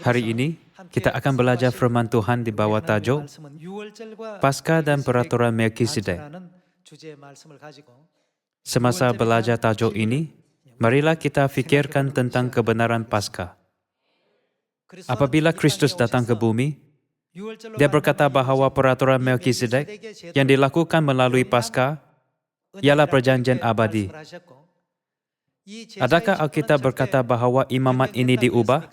Hari ini, kita akan belajar firman Tuhan di bawah tajuk Paskah dan Peraturan Melkisedek. Semasa belajar tajuk ini, marilah kita fikirkan tentang kebenaran Paskah. Apabila Kristus datang ke bumi, Dia berkata bahawa peraturan Melkisedek yang dilakukan melalui Paskah ialah perjanjian abadi. Adakah Alkitab berkata bahawa imamat ini diubah?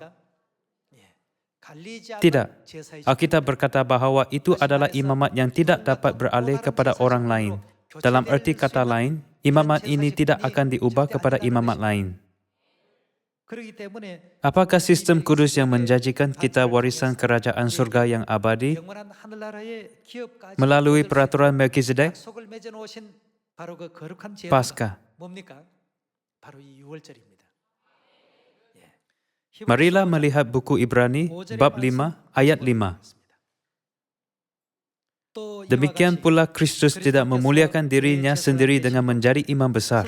Tidak. Alkitab berkata bahawa itu adalah imamat yang tidak dapat beralih kepada orang lain. Dalam erti kata lain, imamat ini tidak akan diubah kepada imamat lain. Apakah sistem kudus yang menjanjikan kita warisan kerajaan surga yang abadi melalui peraturan Melkisedek? Paskah. Marilah melihat buku Ibrani, bab 5, ayat 5. Demikian pula Kristus tidak memuliakan dirinya sendiri dengan menjadi imam besar,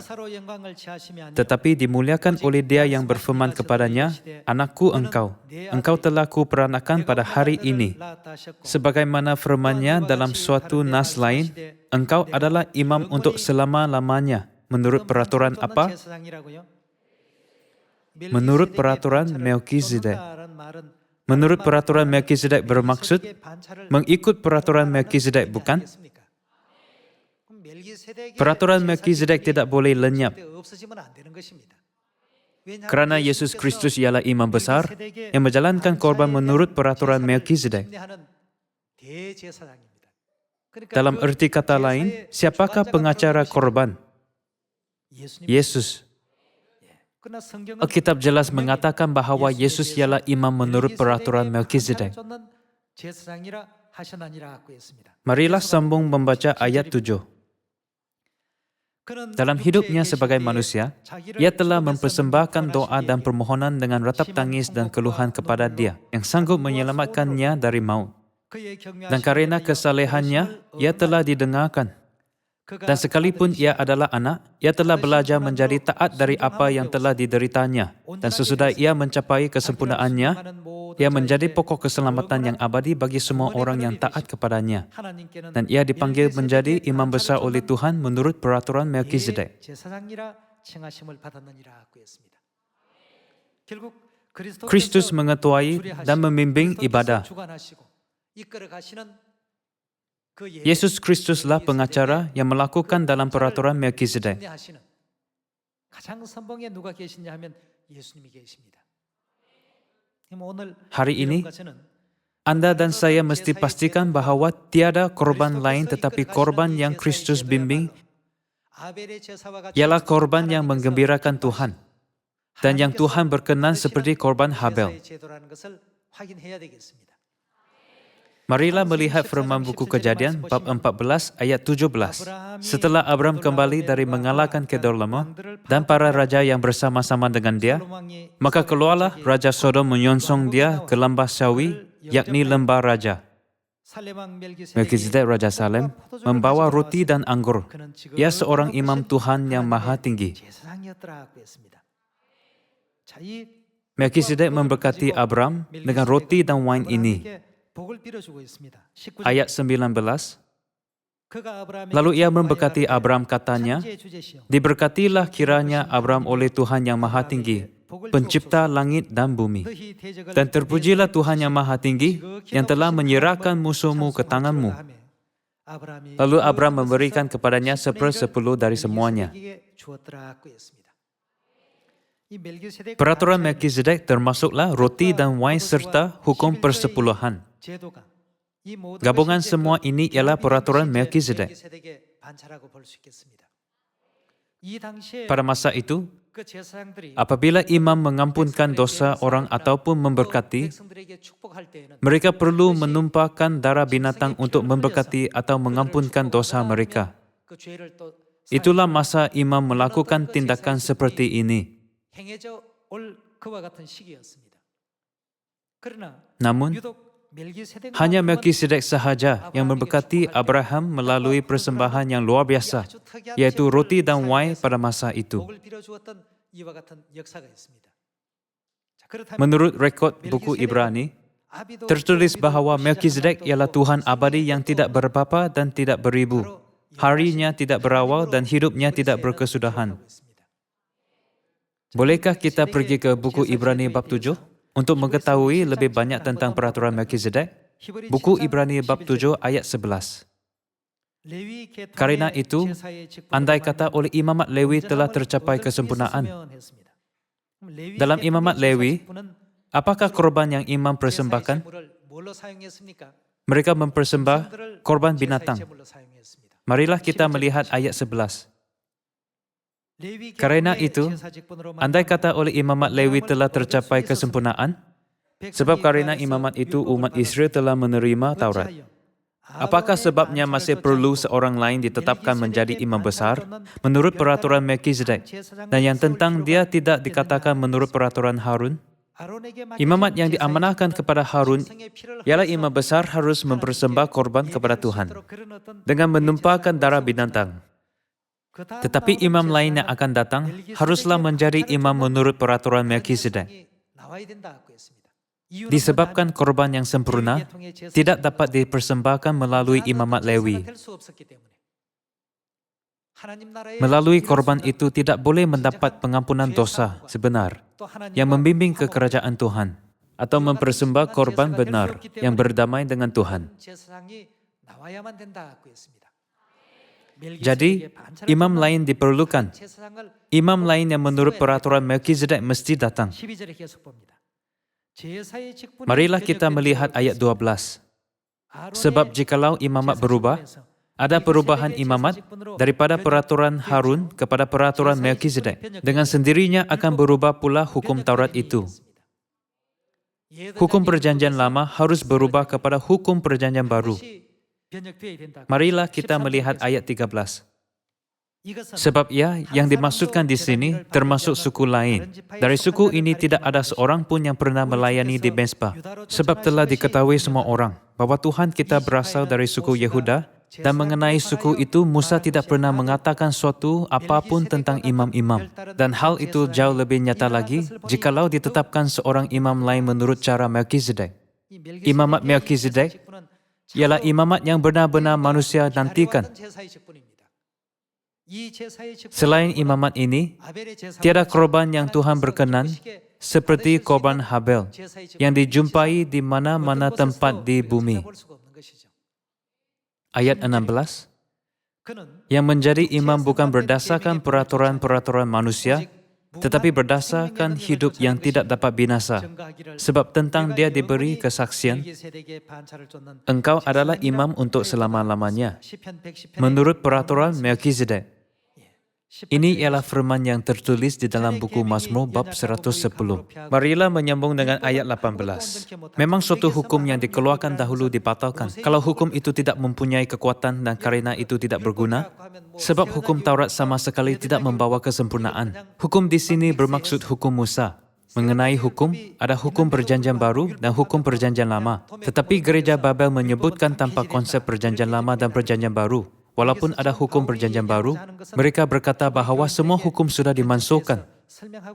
tetapi dimuliakan oleh Dia yang berfirman kepadanya, "Anakku engkau telah kuperanakan pada hari ini." Sebagaimana firman-Nya dalam suatu nas lain, engkau adalah imam untuk selama-lamanya. Menurut peraturan apa? Menurut peraturan Melkisedek. Menurut peraturan Melkisedek bermaksud mengikut peraturan Melkisedek, bukan? Peraturan Melkisedek tidak boleh lenyap. Kerana Yesus Kristus ialah imam besar yang menjalankan korban menurut peraturan Melkisedek. Dalam erti kata lain, siapakah pengacara korban? Yesus. Alkitab jelas mengatakan bahawa Yesus ialah imam menurut peraturan Melkisedek. Marilah sambung membaca ayat 7. Dalam hidupnya sebagai manusia, Ia telah mempersembahkan doa dan permohonan dengan ratap tangis dan keluhan kepada Dia yang sanggup menyelamatkannya dari maut. Dan karena kesalehannya, Ia telah didengarkan. Dan sekalipun Ia adalah anak, Ia telah belajar menjadi taat dari apa yang telah dideritanya. Dan sesudah Ia mencapai kesempurnaannya, Ia menjadi pokok keselamatan yang abadi bagi semua orang yang taat kepadanya. Dan Ia dipanggil menjadi imam besar oleh Tuhan menurut peraturan Melkisedek. Kristus mengetuai dan membimbing ibadah. Yesus Kristuslah pengacara yang melakukan dalam peraturan Melkisedek. Hari ini, Anda dan saya mesti pastikan bahawa tiada korban lain tetapi korban yang Kristus bimbing ialah korban yang menggembirakan Tuhan dan yang Tuhan berkenan seperti korban Habel. Marilah melihat firman buku Kejadian bab 14 ayat 17. Setelah Abram kembali dari mengalahkan Kedorlaomer dan para raja yang bersama-sama dengan dia, maka keluarlah Raja Sodom menyongsong dia ke lembah Syawi, yakni lembah raja. Melkisedek Raja Salem membawa roti dan anggur. Ia seorang imam Tuhan yang maha tinggi. Melkisedek memberkati Abram dengan roti dan wain ini. Ayat 19. Lalu ia memberkati Abram katanya, "Diberkatilah kiranya Abram oleh Tuhan yang maha tinggi, pencipta langit dan bumi. Dan terpujilah Tuhan yang maha tinggi, yang telah menyerahkan musuhmu ke tanganmu." Lalu Abram memberikan kepadanya 10/10 dari semuanya. Peraturan Melkisedek termasuklah roti dan wain serta hukum persepuluhan. Gabungan semua ini ialah peraturan Melkisedek. Pada masa itu, apabila imam mengampunkan dosa orang ataupun memberkati, mereka perlu menumpahkan darah binatang untuk memberkati atau mengampunkan dosa mereka. Itulah masa imam melakukan tindakan seperti ini. Namun, hanya Melkisedek sahaja yang memberkati Abraham melalui persembahan yang luar biasa, yaitu roti dan wain pada masa itu. Menurut rekod buku Ibrani, tertulis bahawa Melkizedek ialah Tuhan abadi yang tidak berbapa dan tidak beribu. Harinya tidak berawal dan hidupnya tidak berkesudahan. Bolehkah kita pergi ke buku Ibrani bab 7 untuk mengetahui lebih banyak tentang peraturan Melkizedek? Buku Ibrani bab 7 ayat 11. Karena itu, andai kata oleh imamat Lewi telah tercapai kesempurnaan. Dalam imamat Lewi, apakah korban yang imam persembahkan? Mereka mempersembah korban binatang. Marilah kita melihat ayat 11. Karena itu, andai kata oleh imamat Lewi telah tercapai kesempurnaan, sebab karena imamat itu umat Israel telah menerima Taurat. Apakah sebabnya masih perlu seorang lain ditetapkan menjadi imam besar menurut peraturan Melkizedek, dan yang tentang dia tidak dikatakan menurut peraturan Harun? Imamat yang diamanahkan kepada Harun ialah imam besar harus mempersembah korban kepada Tuhan dengan menumpahkan darah binatang. Tetapi imam lain yang akan datang haruslah menjadi imam menurut peraturan Melkizedek. Disebabkan korban yang sempurna tidak dapat dipersembahkan melalui imamat Lewi. Melalui korban itu tidak boleh mendapat pengampunan dosa sebenar yang membimbing ke kerajaan Tuhan atau mempersembah korban benar yang berdamai dengan Tuhan. Jadi, imam lain diperlukan. Imam lain yang menurut peraturan Melkizedek mesti datang. Marilah kita melihat ayat 12. Sebab jikalau imamat berubah, ada perubahan imamat daripada peraturan Harun kepada peraturan Melkizedek. Dengan sendirinya akan berubah pula hukum Taurat itu. Hukum perjanjian lama harus berubah kepada hukum perjanjian baru. Marilah kita melihat ayat 13. Sebab yang dimaksudkan di sini termasuk suku lain. Dari suku ini tidak ada seorang pun yang pernah melayani di Mezbah. Sebab telah diketahui semua orang bahwa Tuhan kita berasal dari suku Yehuda, dan mengenai suku itu Musa tidak pernah mengatakan suatu apapun tentang imam-imam. Dan hal itu jauh lebih nyata lagi jikalau ditetapkan seorang imam lain menurut cara Melkizedek. Imamat Melkizedek ialah imamat yang benar-benar manusia nantikan. Selain imamat ini, tiada korban yang Tuhan berkenan seperti korban Habel yang dijumpai di mana-mana tempat di bumi. Ayat 16, yang menjadi imam bukan berdasarkan peraturan-peraturan manusia, tetapi berdasarkan hidup yang tidak dapat binasa. Sebab tentang dia diberi kesaksian, engkau adalah imam untuk selama-lamanya, menurut peraturan Melkizedek. Ini ialah firman yang tertulis di dalam buku Mazmur bab 110. Marilah menyambung dengan ayat 18. Memang suatu hukum yang dikeluarkan dahulu dibatalkan. Kalau hukum itu tidak mempunyai kekuatan dan karena itu tidak berguna, sebab hukum Taurat sama sekali tidak membawa kesempurnaan. Hukum di sini bermaksud hukum Musa. Mengenai hukum, ada hukum perjanjian baru dan hukum perjanjian lama. Tetapi gereja Babel menyebutkan tanpa konsep perjanjian lama dan perjanjian baru. Walaupun ada hukum perjanjian baru, mereka berkata bahawa semua hukum sudah dimansuhkan.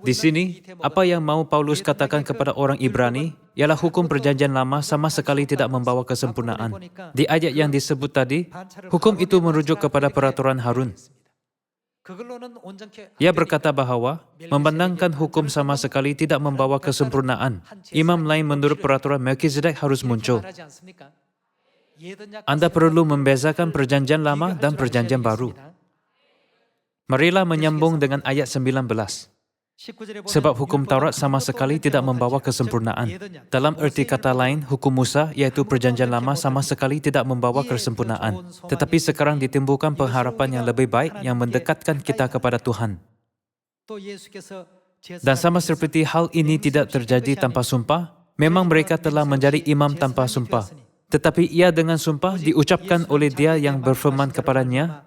Di sini, apa yang mau Paulus katakan kepada orang Ibrani ialah hukum perjanjian lama sama sekali tidak membawa kesempurnaan. Di ayat yang disebut tadi, hukum itu merujuk kepada peraturan Harun. Ia berkata bahawa memandangkan hukum sama sekali tidak membawa kesempurnaan. Imam lain menurut peraturan Melkizedek harus muncul. Anda perlu membezakan perjanjian lama dan perjanjian baru. Marilah menyambung dengan ayat 19. Sebab hukum Taurat sama sekali tidak membawa kesempurnaan. Dalam erti kata lain, hukum Musa, iaitu perjanjian lama, sama sekali tidak membawa kesempurnaan. Tetapi sekarang ditimbulkan pengharapan yang lebih baik yang mendekatkan kita kepada Tuhan. Dan sama seperti hal ini tidak terjadi tanpa sumpah, memang mereka telah menjadi imam tanpa sumpah. Tetapi ia dengan sumpah diucapkan oleh dia yang berfirman kepadanya,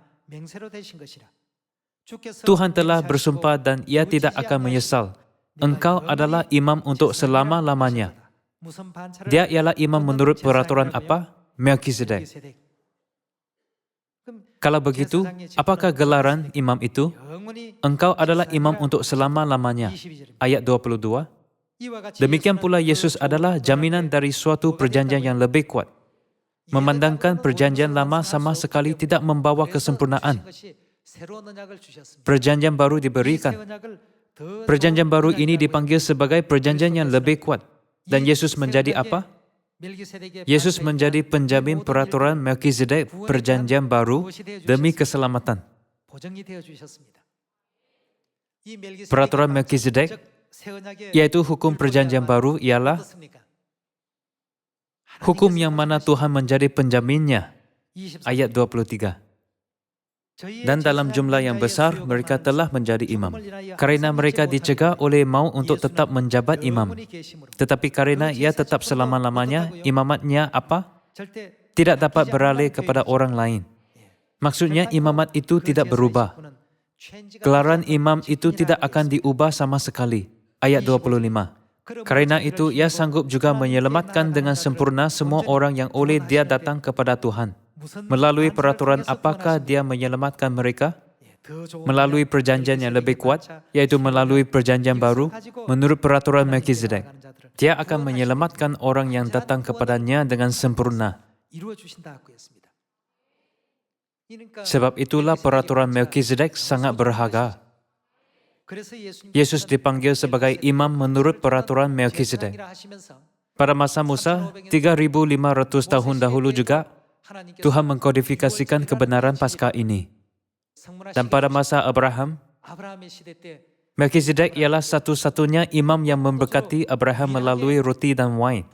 Tuhan telah bersumpah dan ia tidak akan menyesal. Engkau adalah imam untuk selama-lamanya. Dia ialah imam menurut peraturan apa? Melkizedek. Kalau begitu, apakah gelaran imam itu? Engkau adalah imam untuk selama-lamanya. Ayat 22. Demikian pula Yesus adalah jaminan dari suatu perjanjian yang lebih kuat. Memandangkan perjanjian lama sama sekali tidak membawa kesempurnaan. Perjanjian baru diberikan. Perjanjian baru ini dipanggil sebagai perjanjian yang lebih kuat. Dan Yesus menjadi apa? Yesus menjadi penjamin peraturan Melkizedek perjanjian baru demi keselamatan. Peraturan Melkizedek, yaitu hukum perjanjian baru, ialah hukum yang mana Tuhan menjadi penjaminnya. Ayat 23. Dan dalam jumlah yang besar, mereka telah menjadi imam. Karena mereka dicegah oleh maut untuk tetap menjabat imam. Tetapi karena ia tetap selama-lamanya, imamatnya apa? Tidak dapat beralih kepada orang lain. Maksudnya imamat itu tidak berubah. Gelaran imam itu tidak akan diubah sama sekali. Ayat 25. Karena itu, ia sanggup juga menyelamatkan dengan sempurna semua orang yang oleh dia datang kepada Tuhan. Melalui peraturan apakah dia menyelamatkan mereka? Melalui perjanjian yang lebih kuat, yaitu melalui perjanjian baru, menurut peraturan Melkizedek. Dia akan menyelamatkan orang yang datang kepadanya dengan sempurna. Sebab itulah peraturan Melkizedek sangat berharga. Yesus dipanggil sebagai imam menurut peraturan Melkizedek. Pada masa Musa, 3.500 tahun dahulu juga, Tuhan mengkodifikasikan kebenaran Paskah ini. Dan pada masa Abraham, Melkizedek ialah satu-satunya imam yang memberkati Abraham melalui roti dan wain.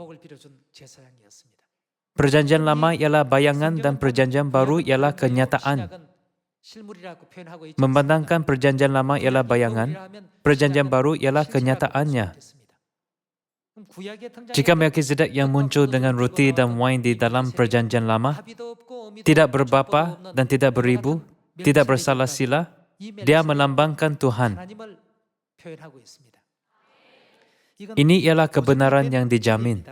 Perjanjian lama ialah bayangan dan perjanjian baru ialah kenyataan. Memandangkan perjanjian lama ialah bayangan, perjanjian baru ialah kenyataannya. Jika Melkizedek yang muncul dengan roti dan wain di dalam perjanjian lama, tidak berbapa dan tidak beribu, tidak bersalah sila, dia melambangkan Tuhan. Ini ialah kebenaran yang dijamin.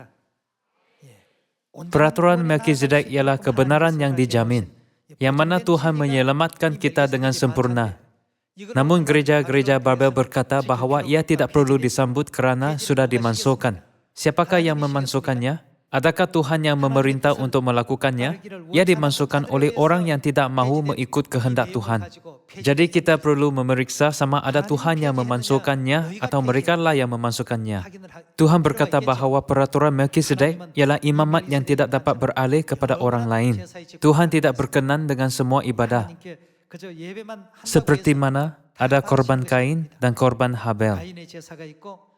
Peraturan Melkizedek ialah kebenaran yang dijamin, yang mana Tuhan menyelamatkan kita dengan sempurna. Namun gereja-gereja Babel berkata bahawa ia tidak perlu disambut kerana sudah dimansuhkan. Siapakah yang memansuhkannya? Adakah Tuhan yang memerintah untuk melakukannya? Ia dimansuhkan oleh orang yang tidak mahu mengikut kehendak Tuhan. Jadi kita perlu memeriksa sama ada Tuhan yang memansuhkannya atau merekalah yang memansuhkannya. Tuhan berkata bahawa peraturan Melkizedek ialah imamat yang tidak dapat beralih kepada orang lain. Tuhan tidak berkenan dengan semua ibadah. Seperti mana ada korban Kain dan korban Habel.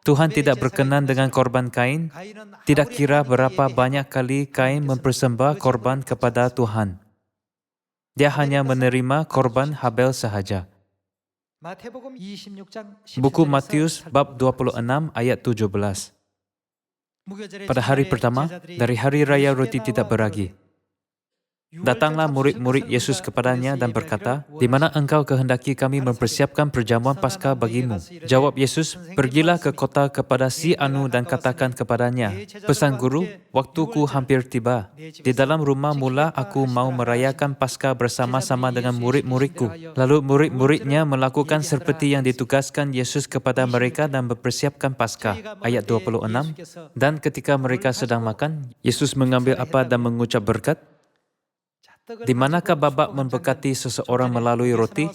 Tuhan tidak berkenan dengan korban Kain, tidak kira berapa banyak kali Kain mempersembah korban kepada Tuhan. Dia hanya menerima korban Habel sahaja. Buku Matius bab 26 ayat 17. Pada hari pertama, dari hari raya roti tidak beragi, datanglah murid-murid Yesus kepadanya dan berkata, "Di mana engkau kehendaki kami mempersiapkan perjamuan Paskah bagimu?" Jawab Yesus, "Pergilah ke kota kepada si Anu dan katakan kepadanya, 'Pesan Guru, waktuku hampir tiba. Di dalam rumah mula aku mau merayakan Paskah bersama-sama dengan murid-muridku.'" Lalu murid-muridnya melakukan seperti yang ditugaskan Yesus kepada mereka dan mempersiapkan Paskah. Ayat 26, dan ketika mereka sedang makan, Yesus mengambil apa dan mengucap berkat. Di manakah babak memberkati seseorang melalui roti?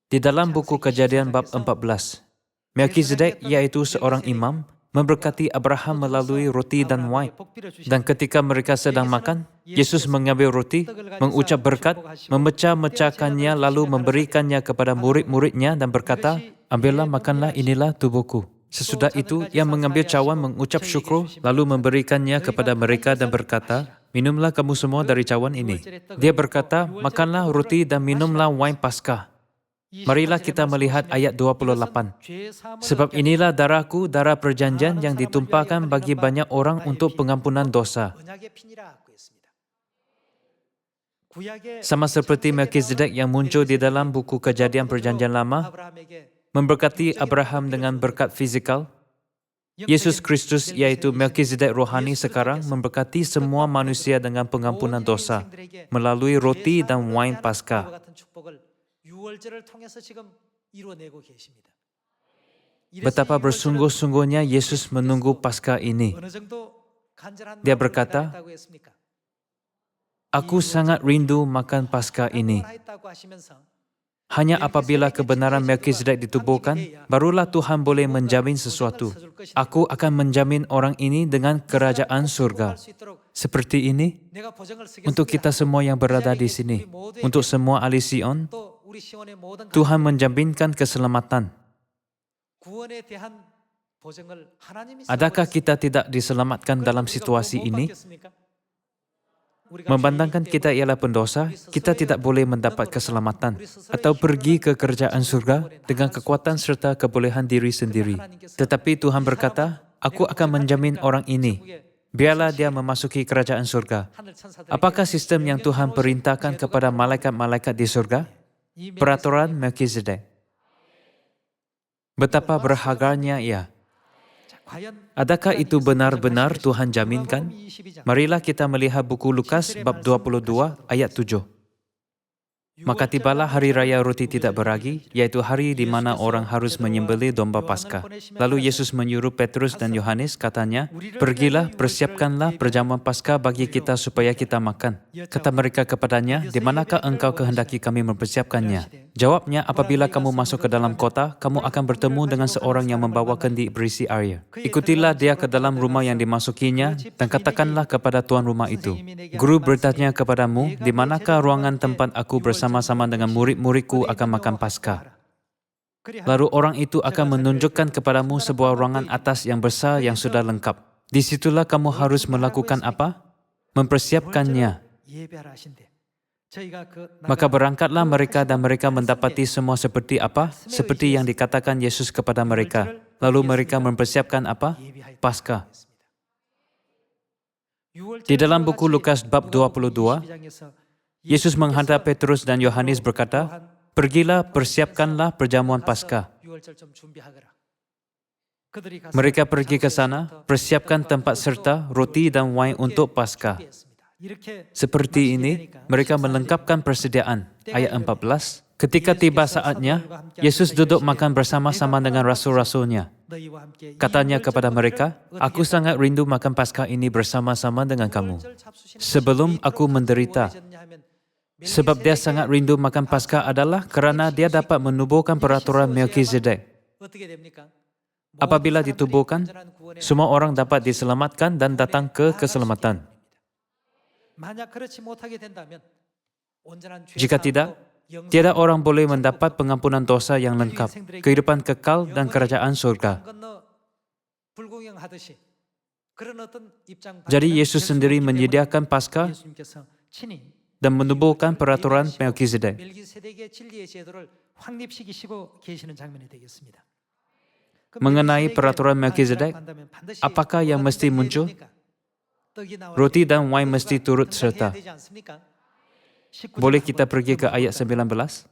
Di dalam buku Kejadian bab 14. Melkizedek, yaitu seorang imam, memberkati Abraham melalui roti dan wain. Dan ketika mereka sedang makan, Yesus mengambil roti, mengucap berkat, memecah-mecahkannya lalu memberikannya kepada murid-muridnya dan berkata, "Ambillah, makanlah, inilah tubuhku." Sesudah itu, ia mengambil cawan, mengucap syukur, lalu memberikannya kepada mereka dan berkata, "Minumlah kamu semua dari cawan ini." Dia berkata, "Makanlah roti dan minumlah wain Paskah." Marilah kita melihat ayat 28. "Sebab inilah darahku, darah perjanjian yang ditumpahkan bagi banyak orang untuk pengampunan dosa." Sama seperti Melkizedek yang muncul di dalam buku Kejadian Perjanjian Lama, memberkati Abraham dengan berkat fizikal, Yesus Kristus, yaitu Melkizedek rohani sekarang, memberkati semua manusia dengan pengampunan dosa melalui roti dan wain Paskah. betapa bersungguh-sungguhnya Yesus menunggu Paskah ini. Dia berkata, "Aku sangat rindu makan Paskah ini." Hanya apabila kebenaran Melkizedek ditubuhkan, barulah Tuhan boleh menjamin sesuatu. Aku akan menjamin orang ini dengan kerajaan surga. Seperti ini, untuk kita semua yang berada di sini, untuk semua ahli Sion, Tuhan menjaminkan keselamatan. Adakah kita tidak diselamatkan dalam situasi ini? Memandangkan kita ialah pendosa, kita tidak boleh mendapat keselamatan atau pergi ke kerajaan surga dengan kekuatan serta kebolehan diri sendiri. Tetapi Tuhan berkata, "Aku akan menjamin orang ini. Biarlah dia memasuki kerajaan surga." Apakah sistem yang Tuhan perintahkan kepada malaikat-malaikat di surga? Peraturan Melkizedek. Betapa berharganya ia. Adakah itu benar-benar Tuhan jaminkan? Marilah kita melihat buku Lukas bab 22 ayat 7. Maka tibalah hari raya roti tidak beragi, yaitu hari di mana orang harus menyembelih domba Paskah. Lalu Yesus menyuruh Petrus dan Yohanes, katanya, "Pergilah, persiapkanlah perjamuan Paskah bagi kita supaya kita makan." Kata mereka kepadanya, "Di manakah engkau kehendaki kami mempersiapkannya?" Jawabnya, "Apabila kamu masuk ke dalam kota, kamu akan bertemu dengan seorang yang membawa kendi berisi air. Ikutilah dia ke dalam rumah yang dimasukinya dan katakanlah kepada tuan rumah itu, 'Guru bertanya kepadamu, di manakah ruangan tempat aku bersama-sama dengan murid-muridku akan makan Paskah?' Lalu orang itu akan menunjukkan kepadamu sebuah ruangan atas yang besar yang sudah lengkap. Disitulah kamu harus melakukan apa? Mempersiapkannya." Maka berangkatlah mereka dan mereka mendapati semua seperti apa? Seperti yang dikatakan Yesus kepada mereka. Lalu mereka mempersiapkan apa? Paskah. Di dalam buku Lukas bab 22, Yesus menghadap Petrus dan Yohanes berkata, "Pergilah, persiapkanlah perjamuan Paskah." Mereka pergi ke sana, persiapkan tempat serta roti dan wain untuk Paskah. Seperti ini, mereka melengkapkan persediaan. Ayat 14, ketika tiba saatnya, Yesus duduk makan bersama-sama dengan rasul-rasulnya. Katanya kepada mereka, "Aku sangat rindu makan Paskah ini bersama-sama dengan kamu, sebelum aku menderita." Sebab dia sangat rindu makan Paskah adalah kerana dia dapat menubuhkan peraturan Melkizedek. Apabila ditubuhkan, semua orang dapat diselamatkan dan datang ke keselamatan. Jika tidak, tiada orang boleh mendapat pengampunan dosa yang lengkap, kehidupan kekal dan kerajaan surga. Jadi Yesus sendiri menyediakan Paskah dan menubuhkan peraturan Melkizedek. Mengenai peraturan Melkizedek, apakah yang mesti muncul? Roti dan wain mesti turut serta. Boleh kita pergi ke ayat 19?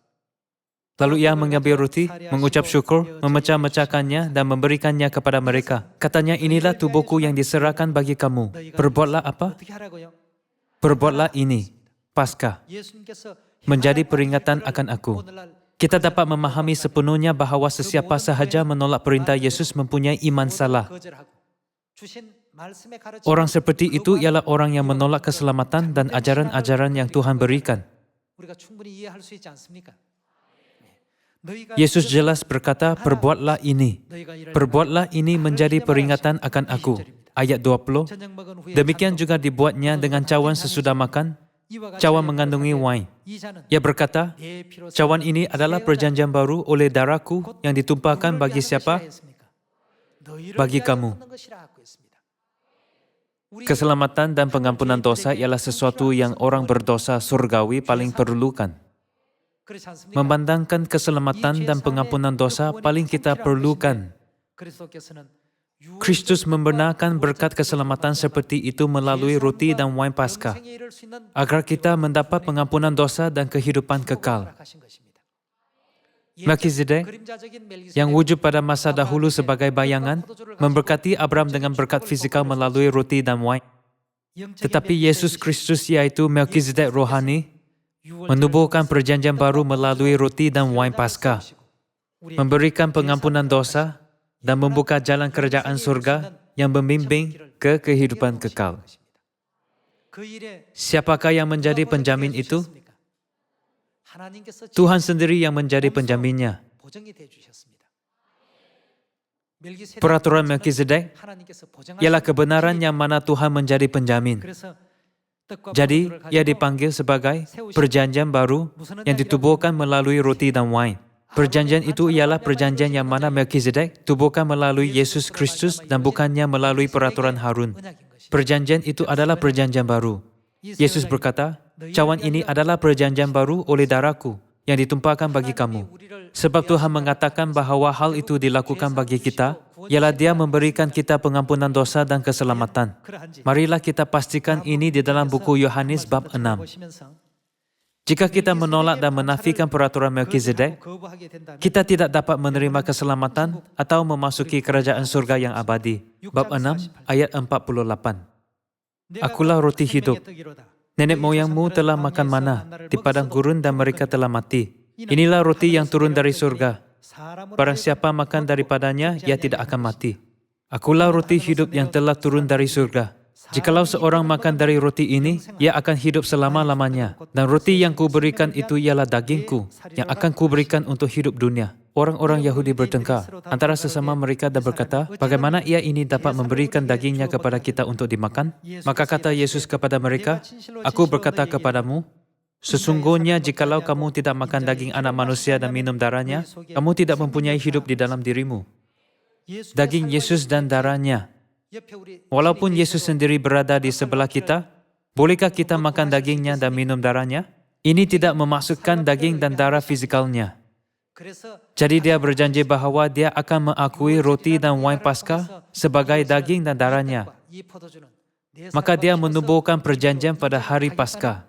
Lalu ia mengambil roti, mengucap syukur, memecah-mecahkannya dan memberikannya kepada mereka. Katanya, "Inilah tubuhku yang diserahkan bagi kamu. Perbuatlah apa? Perbuatlah ini, Paskah, menjadi peringatan akan aku." Kita dapat memahami sepenuhnya bahawa sesiapa sahaja menolak perintah Yesus mempunyai iman salah. Orang seperti itu ialah orang yang menolak keselamatan dan ajaran-ajaran yang Tuhan berikan. Yesus jelas berkata, "Perbuatlah ini. Perbuatlah ini menjadi peringatan akan aku." Ayat 20, demikian juga dibuatnya dengan cawan sesudah makan, cawan mengandungi wain. Ia berkata, "Cawan ini adalah perjanjian baru oleh darahku yang ditumpahkan bagi siapa? Bagi kamu." Keselamatan dan pengampunan dosa ialah sesuatu yang orang berdosa surgawi paling perlukan. Memandangkan keselamatan dan pengampunan dosa paling kita perlukan. Kristus membenarkan berkat keselamatan seperti itu melalui roti dan wain Paskah, agar kita mendapat pengampunan dosa dan kehidupan kekal. Melkizedek, yang wujud pada masa dahulu sebagai bayangan, memberkati Abraham dengan berkat fisikal melalui roti dan wain. Tetapi Yesus Kristus, yaitu Melkizedek rohani, menubuhkan perjanjian baru melalui roti dan wain Paskah, memberikan pengampunan dosa dan membuka jalan kerajaan surga yang membimbing ke kehidupan kekal. Siapakah yang menjadi penjamin itu? Tuhan sendiri yang menjadi penjaminnya. Peraturan Melkizedek ialah kebenaran yang mana Tuhan menjadi penjamin. Jadi, ia dipanggil sebagai perjanjian baru yang ditubuhkan melalui roti dan wain. Perjanjian itu ialah perjanjian yang mana Melkizedek tubuhkan melalui Yesus Kristus dan bukannya melalui peraturan Harun. Perjanjian itu adalah perjanjian baru. Yesus berkata, cawan ini adalah perjanjian baru oleh darahku yang ditumpahkan bagi kamu. Sebab Tuhan mengatakan bahawa hal itu dilakukan bagi kita, ialah Dia memberikan kita pengampunan dosa dan keselamatan. Marilah kita pastikan ini di dalam buku Yohanes bab 6. Jika kita menolak dan menafikan peraturan Melkizedek, kita tidak dapat menerima keselamatan atau memasuki kerajaan surga yang abadi. Bab 6 ayat 48. Akulah roti hidup. Nenek moyangmu telah makan mana di padang gurun dan mereka telah mati. Inilah roti yang turun dari surga. Barang siapa makan daripadanya, ia tidak akan mati. Akulah roti hidup yang telah turun dari surga. Jikalau seorang makan dari roti ini, ia akan hidup selama-lamanya. Dan roti yang kuberikan itu ialah dagingku, yang akan kuberikan untuk hidup dunia. Orang-orang Yahudi bertengkar antara sesama mereka dan berkata, bagaimana ia ini dapat memberikan dagingnya kepada kita untuk dimakan? Maka kata Yesus kepada mereka, aku berkata kepadamu, sesungguhnya jikalau kamu tidak makan daging anak manusia dan minum darahnya, kamu tidak mempunyai hidup di dalam dirimu. Daging Yesus dan darahnya. Walaupun Yesus sendiri berada di sebelah kita, bolehkah kita makan dagingnya dan minum darahnya? Ini tidak memaksudkan daging dan darah fizikalnya. Jadi dia berjanji bahawa dia akan mengakui roti dan wain Paskah sebagai daging dan darahnya. Maka dia menubuhkan perjanjian pada hari Paskah.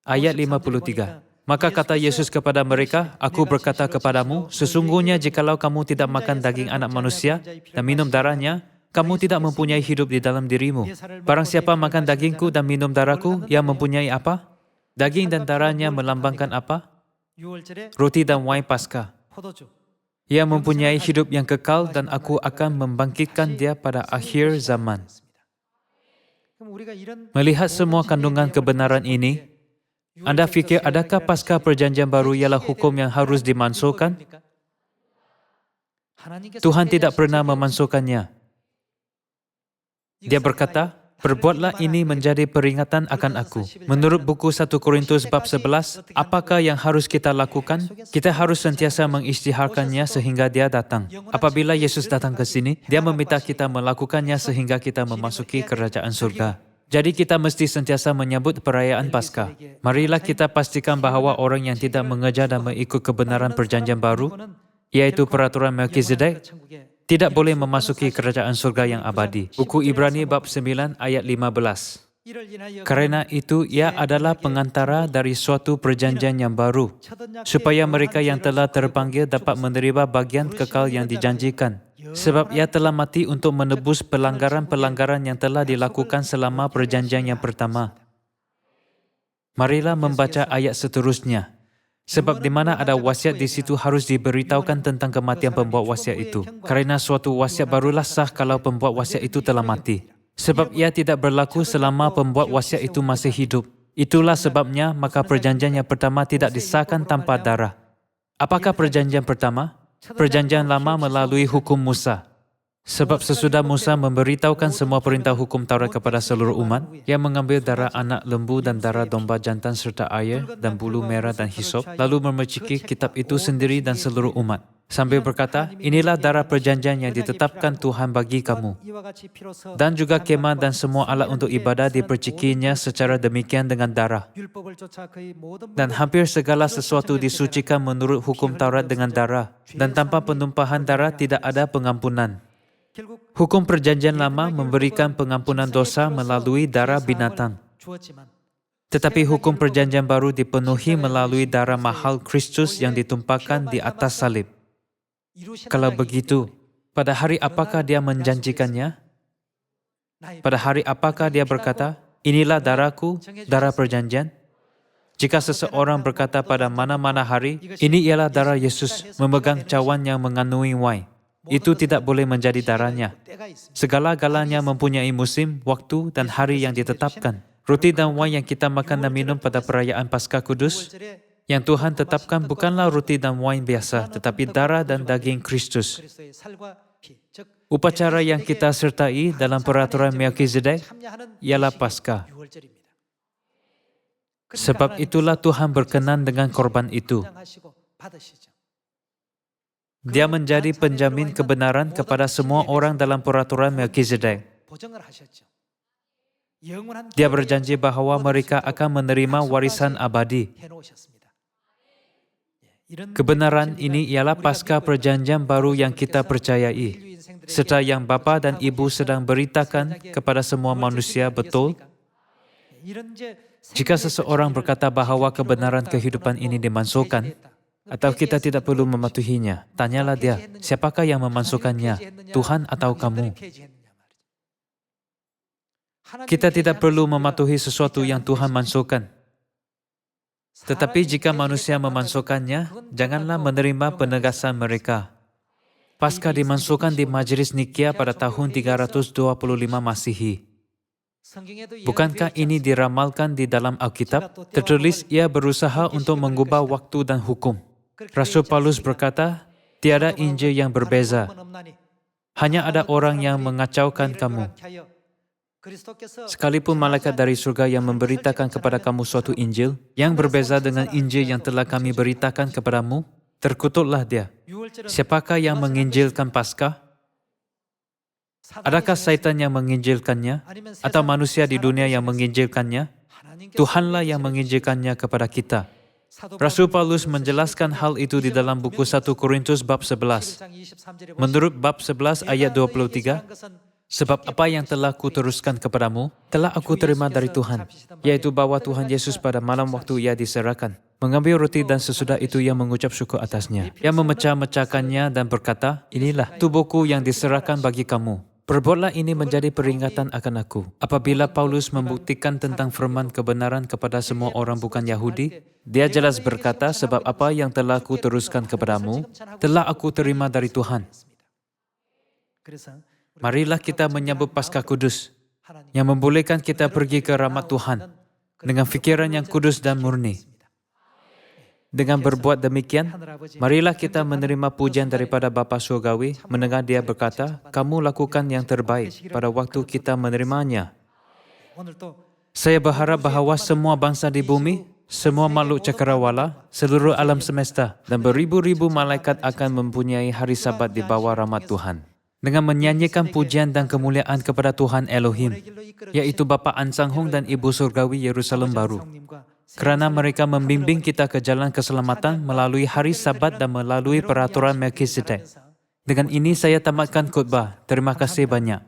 Ayat 53. Maka kata Yesus kepada mereka, aku berkata kepadamu, sesungguhnya jikalau kamu tidak makan daging anak manusia dan minum darahnya, kamu tidak mempunyai hidup di dalam dirimu. Barang siapa makan dagingku dan minum darahku, ia mempunyai apa? Daging dan darahnya melambangkan apa? Roti dan wain Paskah. Ia mempunyai hidup yang kekal dan aku akan membangkitkan dia pada akhir zaman. Melihat semua kandungan kebenaran ini, Anda fikir adakah Paskah perjanjian baru ialah hukum yang harus dimansuhkan? Tuhan tidak pernah memansuhkannya. Dia berkata, perbuatlah ini menjadi peringatan akan aku. Menurut buku 1 Korintus bab 11, apakah yang harus kita lakukan? Kita harus sentiasa mengisytiharkannya sehingga dia datang. Apabila Yesus datang ke sini, dia meminta kita melakukannya sehingga kita memasuki kerajaan surga. Jadi kita mesti sentiasa menyambut perayaan Paskah. Marilah kita pastikan bahawa orang yang tidak mengejar dan mengikut kebenaran perjanjian baru, yaitu peraturan Melkizedek, tidak boleh memasuki kerajaan surga yang abadi. Buku Ibrani bab 9 ayat 15. Karena itu, ia adalah pengantara dari suatu perjanjian yang baru, supaya mereka yang telah terpanggil dapat menerima bagian kekal yang dijanjikan. Sebab ia telah mati untuk menebus pelanggaran-pelanggaran yang telah dilakukan selama perjanjian yang pertama. Marilah membaca ayat seterusnya. Sebab di mana ada wasiat, di situ harus diberitahukan tentang kematian pembuat wasiat itu. Karena suatu wasiat barulah sah kalau pembuat wasiat itu telah mati. Sebab ia tidak berlaku selama pembuat wasiat itu masih hidup. Itulah sebabnya maka perjanjian yang pertama tidak disahkan tanpa darah. Apakah perjanjian pertama? Perjanjian lama melalui hukum Musa. Sebab sesudah Musa memberitahukan semua perintah hukum Taurat kepada seluruh umat, ia mengambil darah anak lembu dan darah domba jantan serta air dan bulu merah dan hisop, lalu memerciki kitab itu sendiri dan seluruh umat. Sambil berkata, inilah darah perjanjian yang ditetapkan Tuhan bagi kamu. Dan juga kemah dan semua alat untuk ibadah dipercikinya secara demikian dengan darah. Dan hampir segala sesuatu disucikan menurut hukum Taurat dengan darah. Dan tanpa penumpahan darah tidak ada pengampunan. Hukum perjanjian lama memberikan pengampunan dosa melalui darah binatang. Tetapi hukum perjanjian baru dipenuhi melalui darah mahal Kristus yang ditumpahkan di atas salib. Kalau begitu, pada hari apakah dia menjanjikannya? Pada hari apakah dia berkata, inilah darahku, darah perjanjian? Jika seseorang berkata pada mana-mana hari, ini ialah darah Yesus, memegang cawan yang mengandungi wine, itu tidak boleh menjadi darahnya. Segala-galanya mempunyai musim, waktu, dan hari yang ditetapkan. Roti dan wine yang kita makan dan minum pada perayaan Paskah Kudus, yang Tuhan tetapkan bukanlah roti dan wine biasa, tetapi darah dan daging Kristus. Upacara yang kita sertai dalam peraturan Melkizedek ialah Paskah. Sebab itulah Tuhan berkenan dengan korban itu. Dia menjadi penjamin kebenaran kepada semua orang dalam peraturan Melkizedek. Dia berjanji bahwa mereka akan menerima warisan abadi. Kebenaran ini ialah Paskah perjanjian baru yang kita percayai, serta yang Bapa dan Ibu sedang beritakan kepada semua manusia, betul? Jika seseorang berkata bahwa kebenaran kehidupan ini dimansuhkan, atau kita tidak perlu mematuhinya, tanyalah dia, siapakah yang memansuhkannya, Tuhan atau kamu? Kita tidak perlu mematuhi sesuatu yang Tuhan mansuhkan. Tetapi jika manusia memansuhkannya, janganlah menerima penegasan mereka. Paskah dimansuhkan di Majelis Nikia pada tahun 325 Masihi. Bukankah ini diramalkan di dalam Alkitab? Tertulis, ia berusaha untuk mengubah waktu dan hukum. Rasul Paulus berkata, tiada Injil yang berbeza. Hanya ada orang yang mengacaukan kamu. Sekalipun malaikat dari surga yang memberitakan kepada kamu suatu Injil, yang berbeza dengan Injil yang telah kami beritakan kepadamu, terkutuklah dia. Siapakah yang menginjilkan Paskah? Adakah Satan yang menginjilkannya? Atau manusia di dunia yang menginjilkannya? Tuhanlah yang menginjilkannya kepada kita. Rasul Paulus menjelaskan hal itu di dalam buku 1 Korintus bab 11. Menurut bab 11 ayat 23, sebab apa yang telah kuteruskan kepadamu, telah aku terima dari Tuhan, yaitu bahwa Tuhan Yesus pada malam waktu ia diserahkan, mengambil roti dan sesudah itu ia mengucap syukur atasnya. Ia memecah-mecahkannya dan berkata, inilah tubuhku yang diserahkan bagi kamu. Perbuatlah ini menjadi peringatan akan aku. Apabila Paulus membuktikan tentang firman kebenaran kepada semua orang bukan Yahudi, dia jelas berkata, sebab apa yang telah kuteruskan kepadamu, telah aku terima dari Tuhan. Marilah kita menyambut Paskah Kudus, yang membolehkan kita pergi ke rahmat Tuhan, dengan fikiran yang kudus dan murni. Dengan berbuat demikian, marilah kita menerima pujian daripada Bapa Surgawi, mendengar dia berkata, kamu lakukan yang terbaik pada waktu kita menerimanya. Saya berharap bahawa semua bangsa di bumi, semua makhluk cakrawala, seluruh alam semesta, dan beribu-ribu malaikat akan mempunyai hari Sabat di bawah rahmat Tuhan. Dengan menyanyikan pujian dan kemuliaan kepada Tuhan Elohim, yaitu Bapa Ansanghong dan Ibu Surgawi Yerusalem Baru. Kerana mereka membimbing kita ke jalan keselamatan melalui hari Sabat dan melalui peraturan Melkizedek. Dengan ini saya tamatkan khutbah. Terima kasih banyak.